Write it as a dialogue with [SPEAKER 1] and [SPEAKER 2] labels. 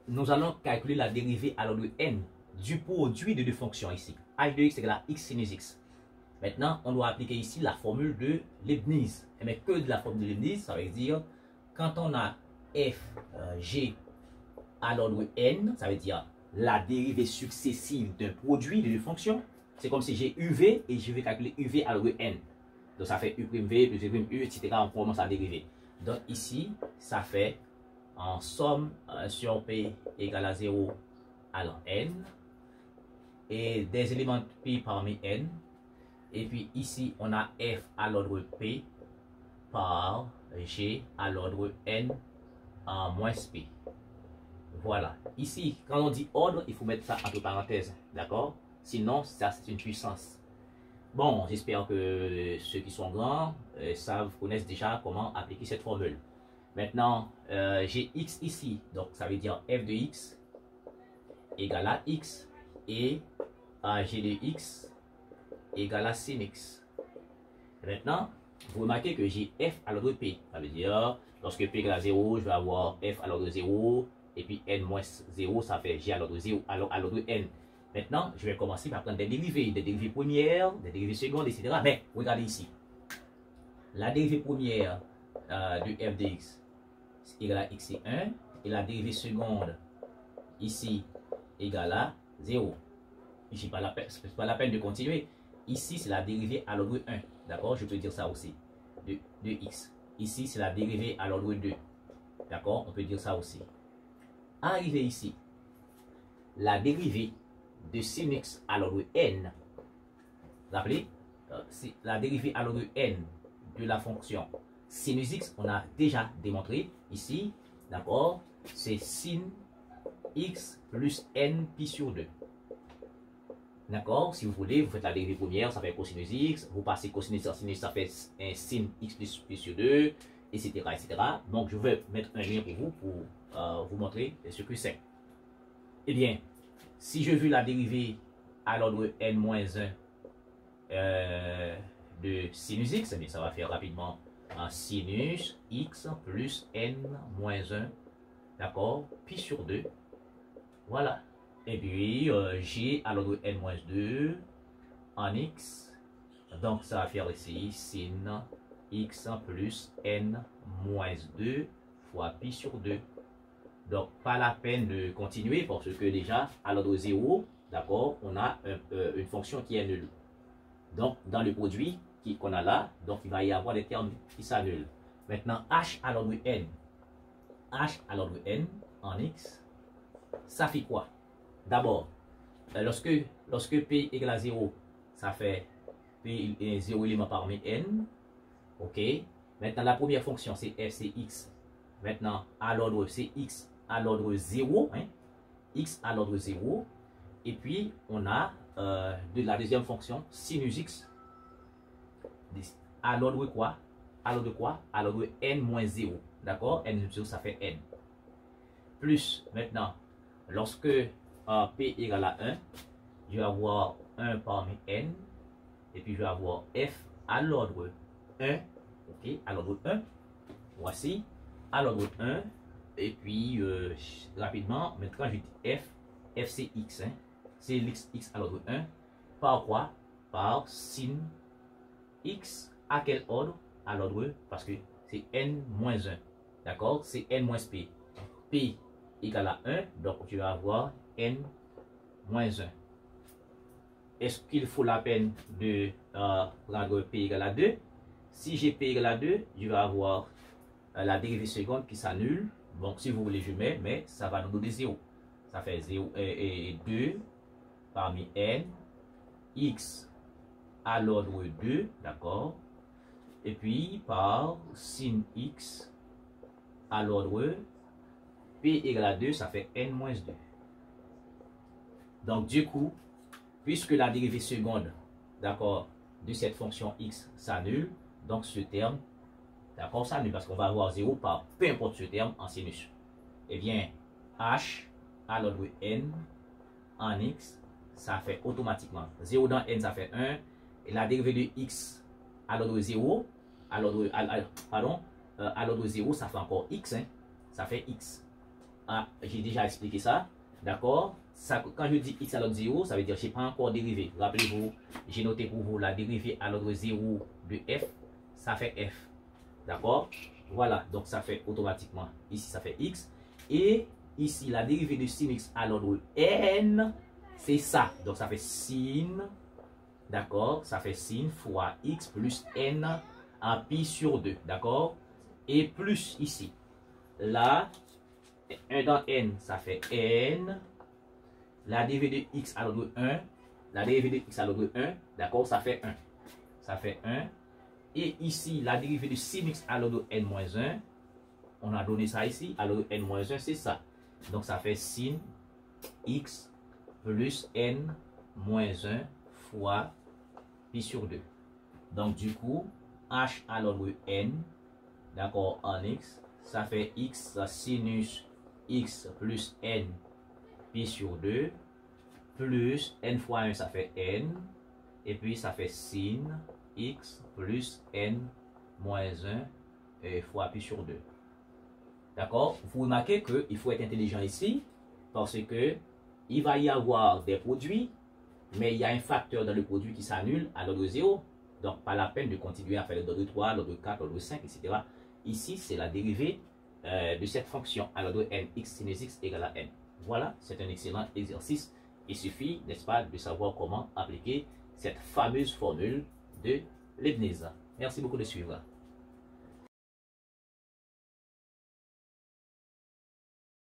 [SPEAKER 1] Nous allons calculer la dérivée à l'ordre n du produit de deux fonctions ici. h de x égale à x sinus x. Maintenant, on doit appliquer ici la formule de Leibniz. Mais que de la formule de Leibniz, ça veut dire quand on a g à l'ordre n, ça veut dire la dérivée successive d'un produit de deux fonctions. C'est comme si j'ai uv et je vais calculer uv à l'ordre n. Donc ça fait u' v plus u', etc. On commence à dériver. Donc ici, ça fait en somme sur p égale à 0 alors n et des éléments p parmi n. Et puis ici, on a f à l'ordre p par g à l'ordre n en moins p. Voilà. Ici, quand on dit ordre, il faut mettre ça entre parenthèses. D'accord? Sinon, ça c'est une puissance. Bon, j'espère que ceux qui sont grands connaissent déjà comment appliquer cette formule. Maintenant, j'ai x ici. Donc, ça veut dire f de x égale à x et g de x égale à sin x. Maintenant, vous remarquez que j'ai f à l'ordre p. Ça veut dire, lorsque p égale à 0, je vais avoir f à l'ordre 0. Et puis n moins 0, ça fait g à l'ordre 0, à l'ordre n. Maintenant, je vais commencer par prendre des dérivées premières, des dérivées secondes, etc. Mais, regardez ici. La dérivée première de f de x égale à x et 1. Et la dérivée seconde, ici, égale à 0. Ici, pas la peine de continuer. Ici, c'est la dérivée à l'ordre 1. D'accord? Je peux dire ça aussi. De x. Ici, c'est la dérivée à l'ordre 2. D'accord? On peut dire ça aussi. Arrivé ici, la dérivée de sin x à l'ordre n. Vous rappelez, la dérivée à l'ordre n de la fonction sinus x, on a déjà démontré ici, d'accord, c'est sin x plus n pi sur 2. D'accord, si vous voulez, vous faites la dérivée première, ça fait cosinus x, vous passez cosinus sur sinus, ça fait un sin x plus pi sur 2, etc., etc. Donc, je vais mettre un lien pour vous, pour vous montrer ce que c'est. Eh bien, si je veux la dérivée à l'ordre n-1 de sinus x, eh bien, ça va faire rapidement un sinus x plus n-1, d'accord, pi sur 2. Voilà. Et puis, g à l'ordre n-2 en x. Donc, ça va faire ici sin x plus n-2 fois pi sur 2. Donc, pas la peine de continuer parce que déjà, à l'ordre 0, d'accord, on a une fonction qui est nulle. Donc, dans le produit qu'on a là, donc il va y avoir des termes qui s'annulent. Maintenant, h à l'ordre n. H à l'ordre n en x, ça fait quoi? D'abord, lorsque p égale à 0, ça fait p est 0 élément parmi n. OK. Maintenant, la première fonction, c'est f, c'est x. Maintenant, à l'ordre, c'est x à l'ordre 0, hein, x à l'ordre 0, et puis on a de la deuxième fonction sinus x à l'ordre quoi? À l'ordre quoi? À l'ordre n moins 0, d'accord? N 0, ça fait n. Plus, maintenant, lorsque p égale à 1, je vais avoir 1 parmi n, et puis je vais avoir f à l'ordre 1, ok, à l'ordre 1, voici, à l'ordre 1, et puis, rapidement, maintenant, je dis f c'est x, hein? C'est x à l'ordre 1, par quoi? Par sin x à quel ordre? À l'ordre, parce que c'est n moins 1, d'accord? C'est n moins p. P égale à 1, donc tu vas avoir n moins 1. Est-ce qu'il faut la peine de prendre p égale à 2? Si j'ai p égale à 2, je vais avoir la dérivée seconde qui s'annule. Donc, si vous voulez, je mets, mais ça va nous donner 0. Ça fait 0 et 2 parmi n, x à l'ordre 2, d'accord? Et puis, par sin x à l'ordre, p égale à 2, ça fait n moins 2. Donc, du coup, puisque la dérivée seconde, d'accord, de cette fonction x s'annule, donc ce terme, d'accord, s'annule parce qu'on va avoir 0 par peu importe ce terme en sinus. Eh bien, h à l'ordre n en x, ça fait automatiquement 0 dans n, ça fait 1. Et la dérivée de x à l'ordre 0, à l'ordre 0, ça fait encore x, hein, ça fait x. j'ai déjà expliqué ça. D'accord? Quand je dis x à l'ordre 0, ça veut dire que je n'ai pas encore dérivé. Rappelez-vous, j'ai noté pour vous la dérivée à l'ordre 0 de f, ça fait f. D'accord? Voilà, donc ça fait automatiquement, ici ça fait x. Et ici, la dérivée de sin x à l'ordre n, c'est ça. Donc ça fait sin, d'accord? Ça fait sin fois x plus n en pi sur 2, d'accord? Et plus ici, là, 1 dans n, ça fait n. La dérivée de x à l'ordre 1, la dérivée de x à l'ordre 1, d'accord, ça fait 1. Ça fait 1. Et ici, la dérivée de sin x à l'ordre n-1, on a donné ça ici, à l'ordre n-1, c'est ça. Donc ça fait sin x plus n-1 fois pi sur 2. Donc du coup, h à l'ordre n, d'accord, en x, ça fait x sinus x plus n pi sur 2, plus n fois 1, ça fait n, et puis ça fait sin x plus n moins 1 fois pi sur 2. D'accord? Vous remarquez qu'il faut être intelligent ici, parce que il va y avoir des produits, mais il y a un facteur dans le produit qui s'annule à l'ordre 0, donc pas la peine de continuer à faire l'ordre 3, l'ordre 4, l'ordre 5, etc. Ici, c'est la dérivée de cette fonction à l'ordre n, x sinus x égale à n. Voilà, c'est un excellent exercice. Il suffit, n'est-ce pas, de savoir comment appliquer cette fameuse formule de Leibniz. Merci beaucoup de suivre.